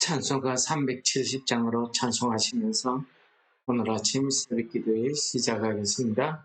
찬송가 370장으로 찬송하시면서 오늘 아침 새벽 기도회 시작하겠습니다.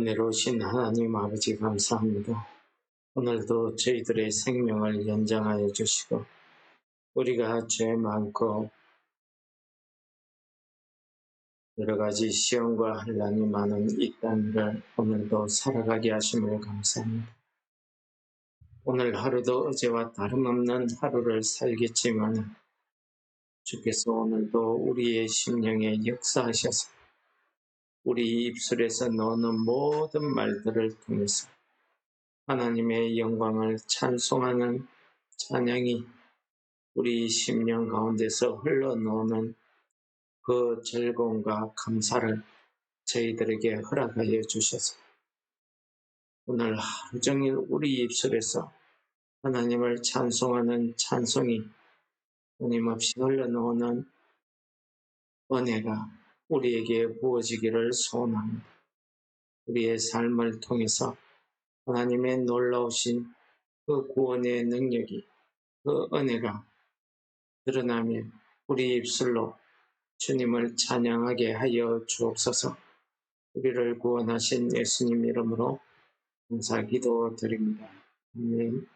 은혜로우신 하나님 아버지 감사합니다. 오늘도 저희들의 생명을 연장하여 주시고 우리가 죄 많고 여러 가지 시험과 환난이 많은 이 땅을 오늘도 살아가게 하심을 감사합니다. 오늘 하루도 어제와 다름없는 하루를 살겠지만 주께서 오늘도 우리의 심령에 역사하셔서 우리 입술에서 나오는 모든 말들을 통해서 하나님의 영광을 찬송하는 찬양이 우리 심령 가운데서 흘러나오는 그 즐거움과 감사를 저희들에게 허락하여 주셔서 오늘 하루 종일 우리 입술에서 하나님을 찬송하는 찬송이 끊임없이 흘러나오는 은혜가 우리에게 부어지기를 소원합니다. 우리의 삶을 통해서 하나님의 놀라우신 그 구원의 능력이, 그 은혜가 드러나며 우리 입술로 주님을 찬양하게 하여 주옵소서. 우리를 구원하신 예수님 이름으로 감사 기도드립니다. 아멘.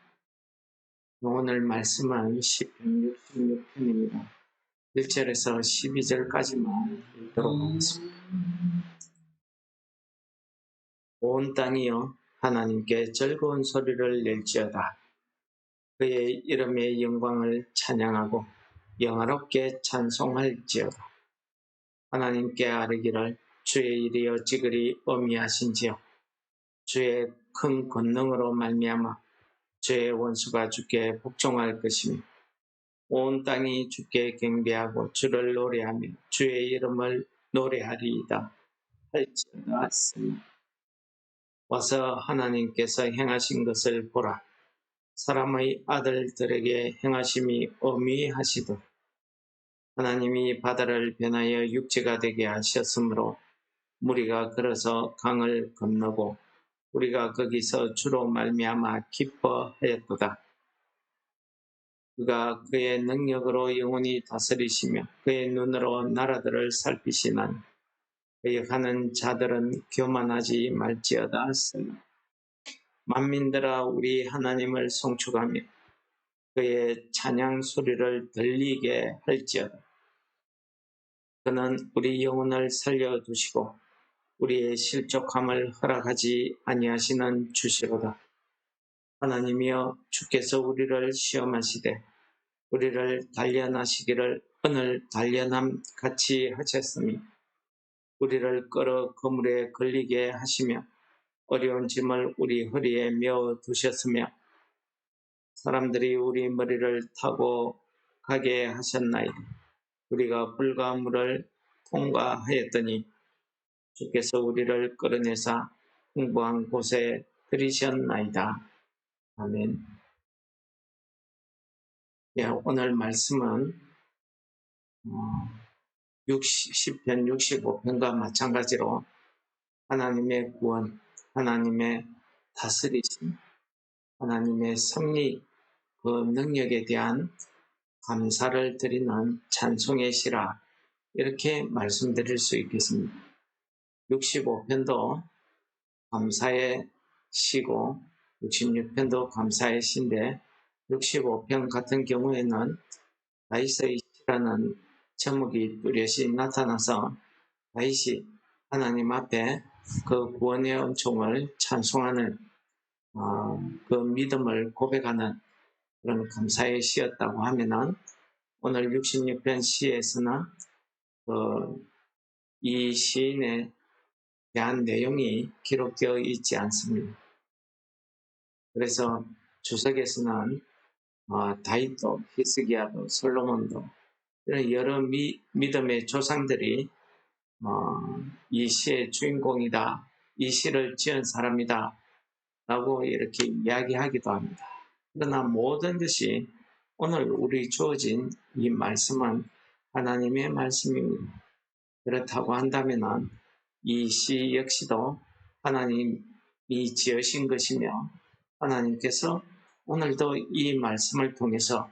오늘 말씀은 시편 66편입니다. 1절에서 12절까지만 읽도록 하겠습니다. 온 땅이여 하나님께 즐거운 소리를 낼지어다. 그의 이름의 영광을 찬양하고 영화롭게 찬송할지어다. 하나님께 아뢰기를 주의 일이 어찌 그리 어미하신지요. 주의 큰 권능으로 말미암아 주의 원수가 주께 복종할 것이며 온 땅이 주께 경배하고 주를 노래하며 주의 이름을 노래하리이다 할지어다. 와서 하나님께서 행하신 것을 보라. 사람의 아들들에게 행하심이 어미하시듯 하나님이 바다를 변하여 육지가 되게 하셨으므로 무리가 걸어서 강을 건너고 우리가 거기서 주로 말미암아 기뻐하였도다. 그가 그의 능력으로 영원히 다스리시며 그의 눈으로 나라들을 살피시나니 그의 하는 자들은 교만하지 말지어다. 만민들아 우리 하나님을 송축하며 그의 찬양 소리를 들리게 할지어다. 그는 우리 영혼을 살려두시고 우리의 실족함을 허락하지 아니하시는 주시로다. 하나님이여 주께서 우리를 시험하시되 우리를 단련하시기를 오늘 단련함 같이 하셨으니 우리를 끌어 그물에 걸리게 하시며 어려운 짐을 우리 허리에 메어 두셨으며 사람들이 우리 머리를 타고 가게 하셨나이다. 우리가 불과 물을 통과하였더니 주께서 우리를 끌어내사 풍부한 곳에 들이셨나이다. 아멘. 예, 오늘 말씀은 시편 65편과 마찬가지로 하나님의 구원, 하나님의 다스리심, 하나님의 섭리, 그 능력에 대한 감사를 드리는 찬송의 시라 이렇게 말씀드릴 수 있겠습니다. 65편도 감사의 시고 66편도 감사의 시인데 65편 같은 경우에는 다윗의 시라는 제목이 뚜렷이 나타나서 다윗이 하나님 앞에 그 구원의 은총을 찬송하는 그 믿음을 고백하는 그런 감사의 시였다고 하면은 오늘 66편 시에서는 이 시인에 대한 내용이 기록되어 있지 않습니다. 그래서 주석에서는 다윗도 히스기야도 솔로몬도 이런 여러 믿음의 조상들이 이 시의 주인공이다, 이 시를 지은 사람이다 라고 이렇게 이야기하기도 합니다. 그러나 모든 것이 오늘 우리 주어진 이 말씀은 하나님의 말씀입니다. 그렇다고 한다면 이 시 역시도 하나님이 지으신 것이며 하나님께서 오늘도 이 말씀을 통해서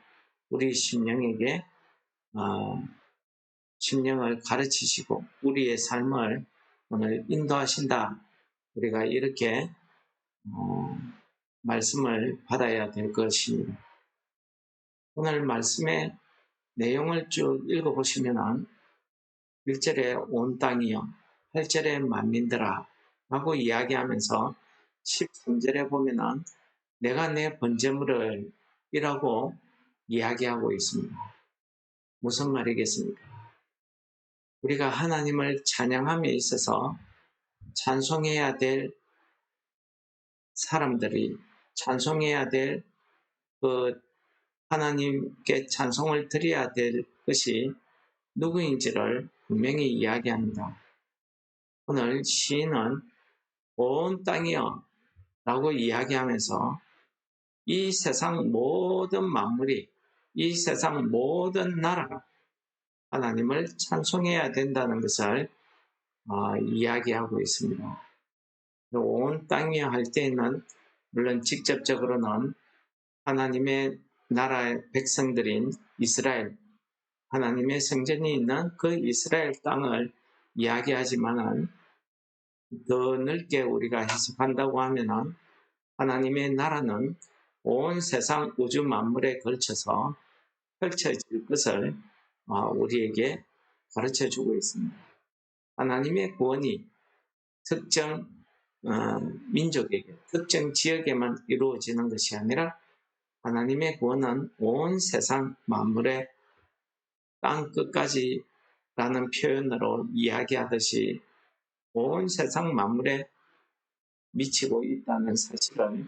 우리 심령에게 심령을 가르치시고 우리의 삶을 오늘 인도하신다. 우리가 이렇게 말씀을 받아야 될 것입니다. 오늘 말씀의 내용을 쭉 읽어보시면 1절에 온 땅이여 8절에 만민들아 라고 이야기하면서 13절에 보면은 내가 내 번제물을 이라고 이야기하고 있습니다. 무슨 말이겠습니까? 우리가 하나님을 찬양함에 있어서 찬송해야 될 사람들이 찬송해야 될 하나님께 찬송을 드려야 될 것이 누구인지를 분명히 이야기합니다. 오늘 시인은 온 땅이여 라고 이야기하면서 이 세상 모든 만물이 이 세상 모든 나라가 하나님을 찬송해야 된다는 것을 이야기하고 있습니다. 온 땅이여 할 때에는 물론 직접적으로는 하나님의 나라의 백성들인 이스라엘, 하나님의 성전이 있는 그 이스라엘 땅을 이야기하지만은 더 넓게 우리가 해석한다고 하면은 하나님의 나라는 온 세상 우주 만물에 걸쳐서 펼쳐질 것을 우리에게 가르쳐 주고 있습니다. 하나님의 구원이 특정 민족에게, 특정 지역에만 이루어지는 것이 아니라 하나님의 구원은 온 세상 만물의 땅 끝까지라는 표현으로 이야기하듯이 온 세상 만물에 미치고 있다는 사실을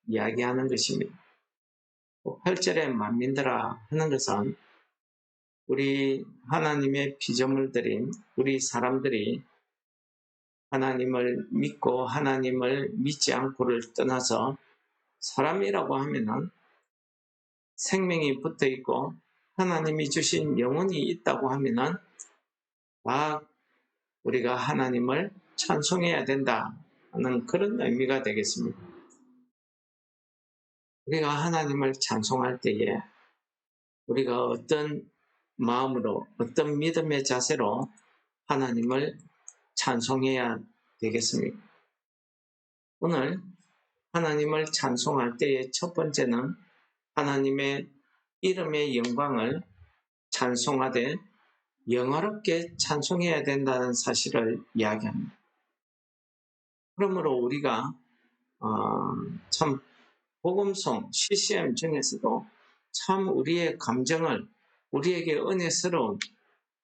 이야기하는 것입니다. 8절에 만민들아 하는 것은 우리 하나님의 피조물들인 우리 사람들이 하나님을 믿고 하나님을 믿지 않고를 떠나서 사람이라고 하면은 생명이 붙어 있고 하나님이 주신 영혼이 있다고 하면은 다 우리가 하나님을 찬송해야 된다 하는 그런 의미가 되겠습니다. 우리가 하나님을 찬송할 때에 우리가 어떤 마음으로 어떤 믿음의 자세로 하나님을 찬송해야 되겠습니까? 오늘 하나님을 찬송할 때의 첫 번째는 하나님의 이름의 영광을 찬송하되 영화롭게 찬송해야 된다는 사실을 이야기합니다. 그러므로 우리가 참 복음송 CCM 중에서도 참 우리의 감정을 우리에게 은혜스러운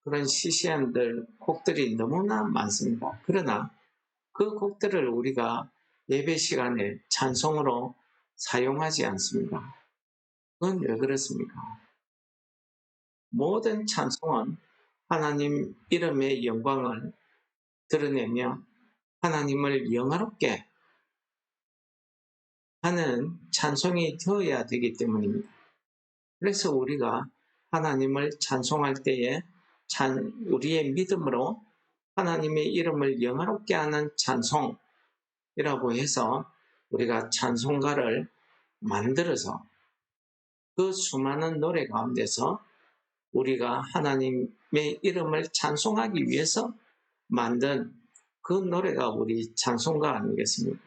그런 CCM들 곡들이 너무나 많습니다. 그러나 그 곡들을 우리가 예배 시간에 찬송으로 사용하지 않습니다. 그건 왜 그렇습니까? 모든 찬송은 하나님 이름의 영광을 드러내며 하나님을 영화롭게 하는 찬송이 되어야 되기 때문입니다. 그래서 우리가 하나님을 찬송할 때에 우리의 믿음으로 하나님의 이름을 영화롭게 하는 찬송이라고 해서 우리가 찬송가를 만들어서 그 수많은 노래 가운데서 우리가 하나님의 이름을 찬송하기 위해서 만든 그 노래가 우리 찬송가 아니겠습니까?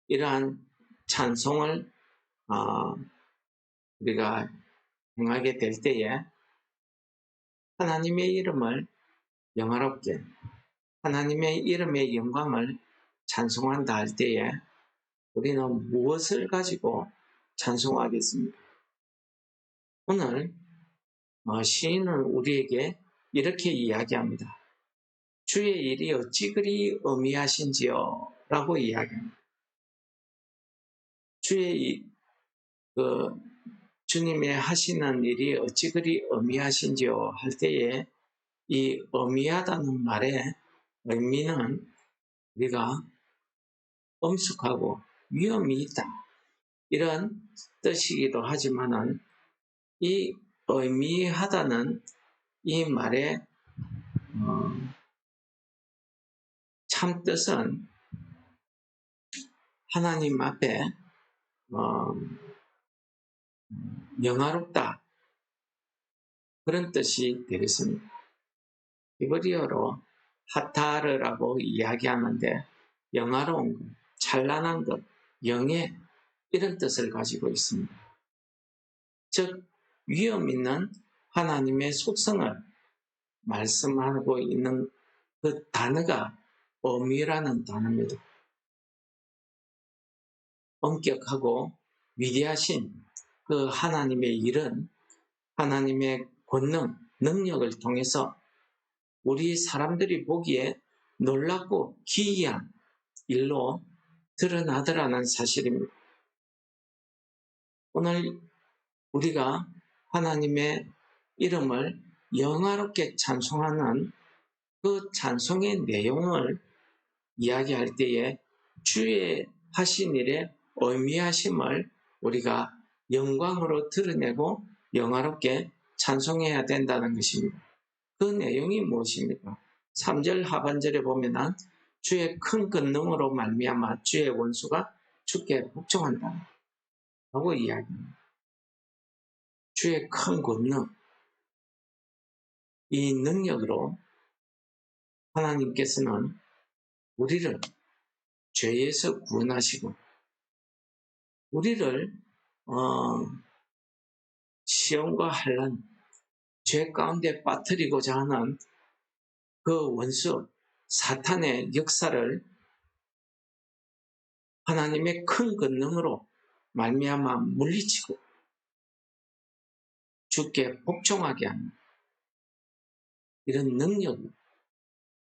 이러한 찬송을 우리가 행하게 될 때에 하나님의 이름을 영화롭게 하나님의 이름의 영광을 찬송한다 할 때에 우리는 무엇을 가지고 찬송하겠습니까? 오늘 시인은 우리에게 이렇게 이야기합니다. 주의 일이 어찌 그리 어미하신지요? 라고 이야기합니다. 주님의 하시는 일이 어찌 그리 어미하신지요? 할 때에 이 어미하다는 말의 의미는 우리가 엄숙하고 위험이 있다 이런 뜻이기도 하지만은 이 의미하다는 이 말의 참 뜻은 하나님 앞에 영화롭다 그런 뜻이 되겠습니다. 히브리어로 하타르라고 이야기하는데 영화로운 것, 찬란한 것, 영예 이런 뜻을 가지고 있습니다. 즉 위험 있는 하나님의 속성을 말씀하고 있는 그 단어가 어미라는 단어입니다. 엄격하고 위대하신 그 하나님의 일은 하나님의 권능, 능력을 통해서 우리 사람들이 보기에 놀랍고 기이한 일로 드러나더라는 사실입니다. 오늘 우리가 하나님의 이름을 영화롭게 찬송하는 그 찬송의 내용을 이야기할 때에 주의 하신 일의 의미하심을 우리가 영광으로 드러내고 영화롭게 찬송해야 된다는 것입니다. 그 내용이 무엇입니까? 3절 하반절에 보면은 주의 큰 권능으로 말미암아 주의 원수가 주께 복종한다 라고 이야기합니다. 주의 큰 권능, 이 능력으로 하나님께서는 우리를 죄에서 구원하시고 우리를 시험과 환난, 죄 가운데 빠뜨리고자 하는 그 원수 사탄의 역사를 하나님의 큰 권능으로 말미암아 물리치고 주께 복종하게 하는 이런 능력을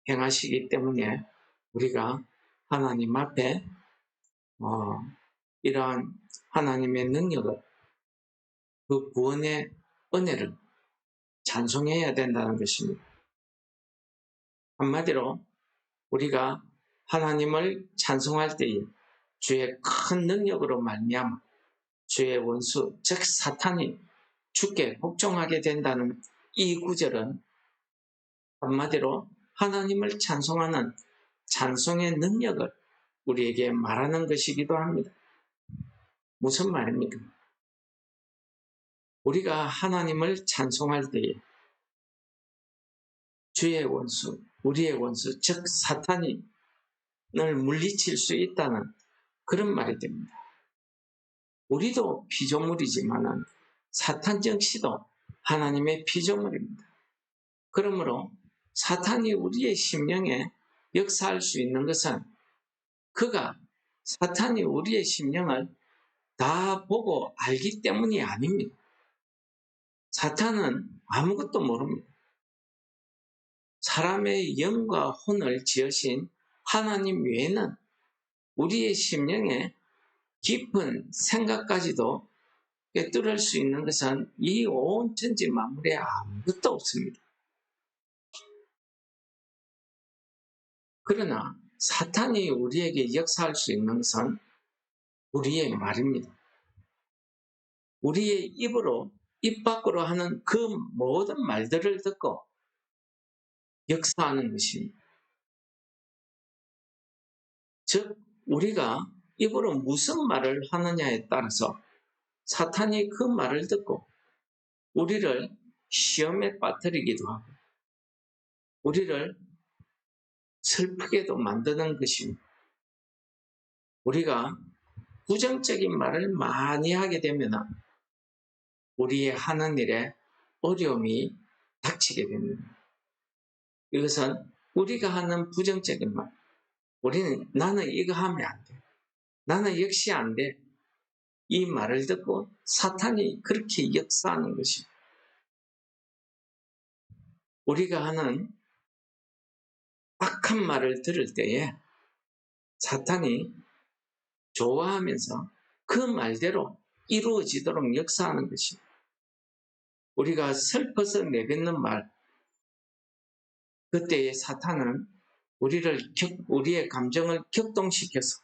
행하시기 때문에 우리가 하나님 앞에 이러한 하나님의 능력을, 그 구원의 은혜를 찬송해야 된다는 것입니다. 한마디로 우리가 하나님을 찬송할 때에 주의 큰 능력으로 말미암아 주의 원수 즉 사탄이 주께 복종하게 된다는 이 구절은 한마디로 하나님을 찬송하는 찬송의 능력을 우리에게 말하는 것이기도 합니다. 무슨 말입니까? 우리가 하나님을 찬송할 때에 주의 원수, 우리의 원수 즉 사탄이 늘 물리칠 수 있다는 그런 말이 됩니다. 우리도 피조물이지만 사탄 역시도 하나님의 피조물입니다. 그러므로 사탄이 우리의 심령에 역사할 수 있는 것은 사탄이 우리의 심령을 다 보고 알기 때문이 아닙니다. 사탄은 아무것도 모릅니다. 사람의 영과 혼을 지으신 하나님 외에는 우리의 심령에 깊은 생각까지도 꿰뚫을 수 있는 것은 이 온 천지 만물에 아무것도 없습니다. 그러나 사탄이 우리에게 역사할 수 있는 것은 우리의 말입니다. 우리의 입 밖으로 하는 그 모든 말들을 듣고 역사하는 것입니다. 즉 우리가 입으로 무슨 말을 하느냐에 따라서 사탄이 그 말을 듣고 우리를 시험에 빠뜨리기도 하고 우리를 슬프게도 만드는 것입니다. 우리가 부정적인 말을 많이 하게 되면 우리의 하는 일에 어려움이 닥치게 됩니다. 이것은 우리가 하는 부정적인 말, 우리는 나는 이거 하면 안 돼, 나는 역시 안 돼, 이 말을 듣고 사탄이 그렇게 역사하는 것입니다. 우리가 하는 악한 말을 들을 때에 사탄이 좋아하면서 그 말대로 이루어지도록 역사하는 것입니다. 우리가 슬퍼서 내뱉는 말, 그때의 사탄은 우리의 감정을 격동시켜서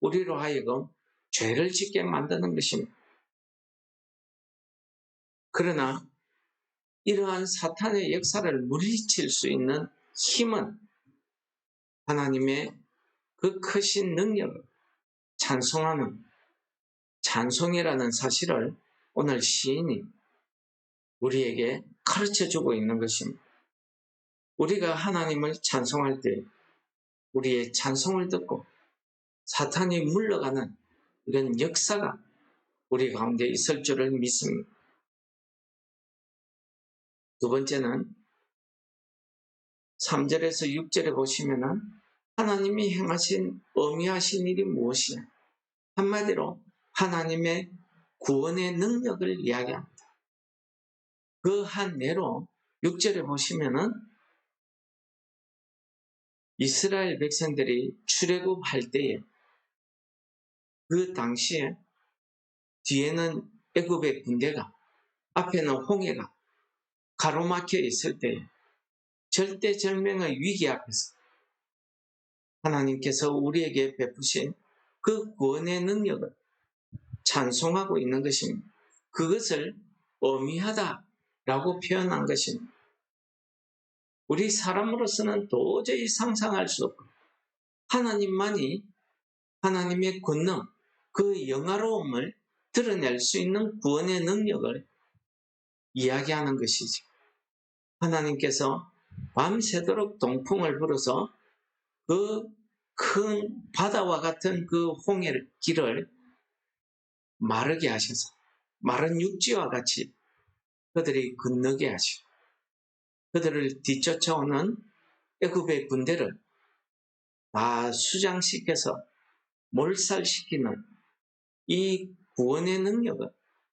우리로 하여금 죄를 짓게 만드는 것입니다. 그러나 이러한 사탄의 역사를 물리칠 수 있는 힘은 하나님의 그 크신 능력을 찬송하는 찬송이라는 사실을 오늘 시인이 우리에게 가르쳐주고 있는 것입니다. 우리가 하나님을 찬송할 때 우리의 찬송을 듣고 사탄이 물러가는 이런 역사가 우리 가운데 있을 줄을 믿습니다. 두 번째는 3절에서 6절에 보시면은 하나님이 행하신 어미하신 일이 무엇이냐? 한마디로 하나님의 구원의 능력을 이야기합니다. 그 한 예로 6절에 보시면은 이스라엘 백성들이 출애굽할 때에 그 당시에 뒤에는 애굽의 군대가 앞에는 홍해가 가로막혀 있을 때에 절대절명의 위기 앞에서 하나님께서 우리에게 베푸신 그 구원의 능력을 찬송하고 있는 것입니다. 그것을 어미하다라고 표현한 것입니다. 우리 사람으로서는 도저히 상상할 수 없고 하나님만이 하나님의 권능, 그 영화로움을 드러낼 수 있는 구원의 능력을 이야기하는 것이죠. 하나님께서 밤새도록 동풍을 불어서 그 큰 바다와 같은 그 홍해를 길을 마르게 하셔서 마른 육지와 같이 그들이 건너게 하시고 그들을 뒤쫓아오는 애굽의 군대를 다 수장시켜서 몰살시키는 이 구원의 능력은,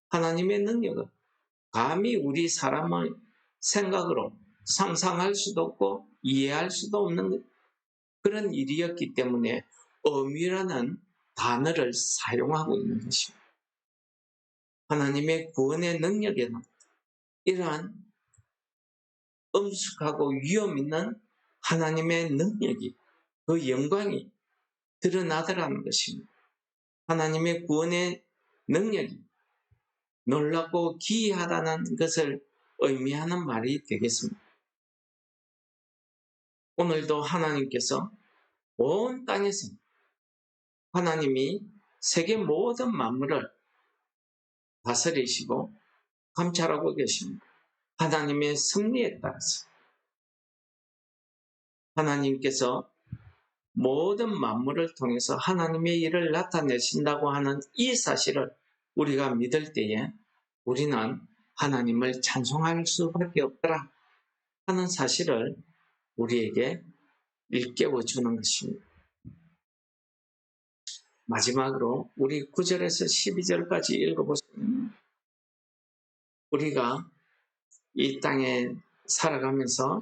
하나님의 능력은 감히 우리 사람의 생각으로 상상할 수도 없고 이해할 수도 없는 그런 일이었기 때문에 엄밀하는 단어를 사용하고 있는 것입니다. 하나님의 구원의 능력에는 이러한 엄숙하고 위험 있는 하나님의 능력이, 그 영광이 드러나더라는 것입니다. 하나님의 구원의 능력이 놀랍고 기이하다는 것을 의미하는 말이 되겠습니다. 오늘도 하나님께서 온 땅에서 하나님이 세계 모든 만물을 다스리시고 감찰하고 계십니다. 하나님의 섭리에 따라서 하나님께서 모든 만물을 통해서 하나님의 일을 나타내신다고 하는 이 사실을 우리가 믿을 때에 우리는 하나님을 찬송할 수밖에 없더라 하는 사실을 우리에게 일깨워 주는 것입니다. 마지막으로 우리 9절에서 12절까지 읽어보시면 우리가 이 땅에 살아가면서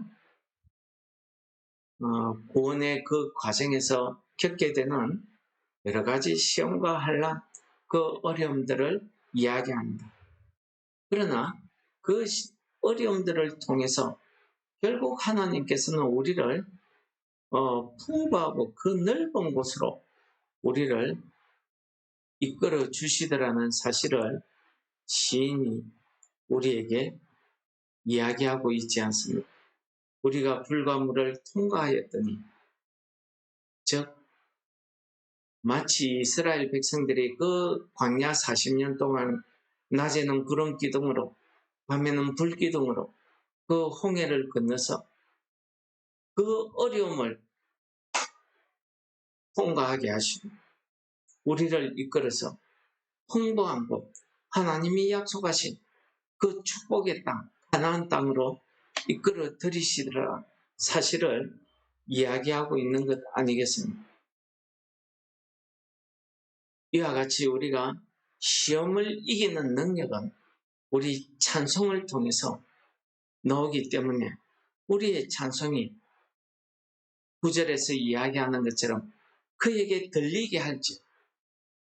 구원의 그 과정에서 겪게 되는 여러 가지 시험과 환난, 그 어려움들을 이야기합니다. 그러나 그 어려움들을 통해서 결국 하나님께서는 우리를 풍부하고 그 넓은 곳으로 우리를 이끌어 주시더라는 사실을 시인이 우리에게 이야기하고 있지 않습니까? 우리가 불과 물을 통과하였더니, 즉 마치 이스라엘 백성들이 그 광야 40년 동안 낮에는 구름 기둥으로 밤에는 불 기둥으로 그 홍해를 건너서 그 어려움을 통과하게 하시고 우리를 이끌어서 풍부한 곳, 하나님이 약속하신 그 축복의 땅, 가나안 땅으로 이끌어 들이시더라 사실을 이야기하고 있는 것 아니겠습니까? 이와 같이 우리가 시험을 이기는 능력은 우리 찬송을 통해서 나오기 때문에 우리의 찬송이 9절에서 이야기하는 것처럼 그에게 들리게 할지,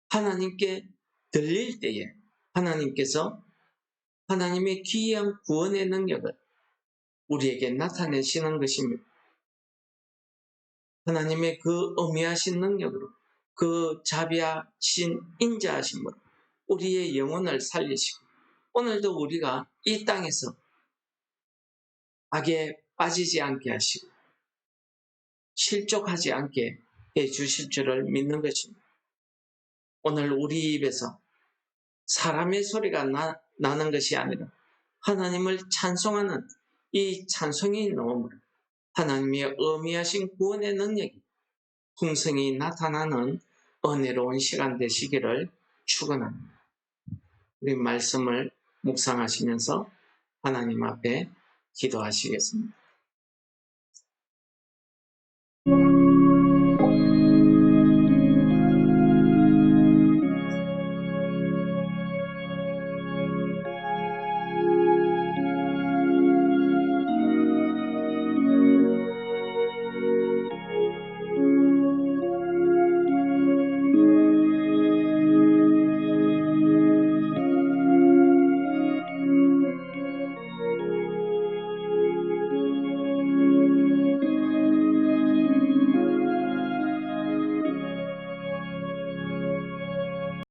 하나님께 들릴 때에 하나님께서 하나님의 기이한 구원의 능력을 우리에게 나타내시는 것입니다. 하나님의 그 어미하신 능력으로, 그 자비하신 인자하심으로 우리의 영혼을 살리시고 오늘도 우리가 이 땅에서 악에 빠지지 않게 하시고 실족하지 않게 해주실 줄을 믿는 것입니다. 오늘 우리 입에서 사람의 소리가 나는 것이 아니라 하나님을 찬송하는 이 찬송이 나옴으로 하나님의 어미하신 구원의 능력이 풍성히 나타나는 은혜로운 시간 되시기를 축원합니다. 우리 말씀을 묵상하시면서 하나님 앞에 기도하시겠습니다.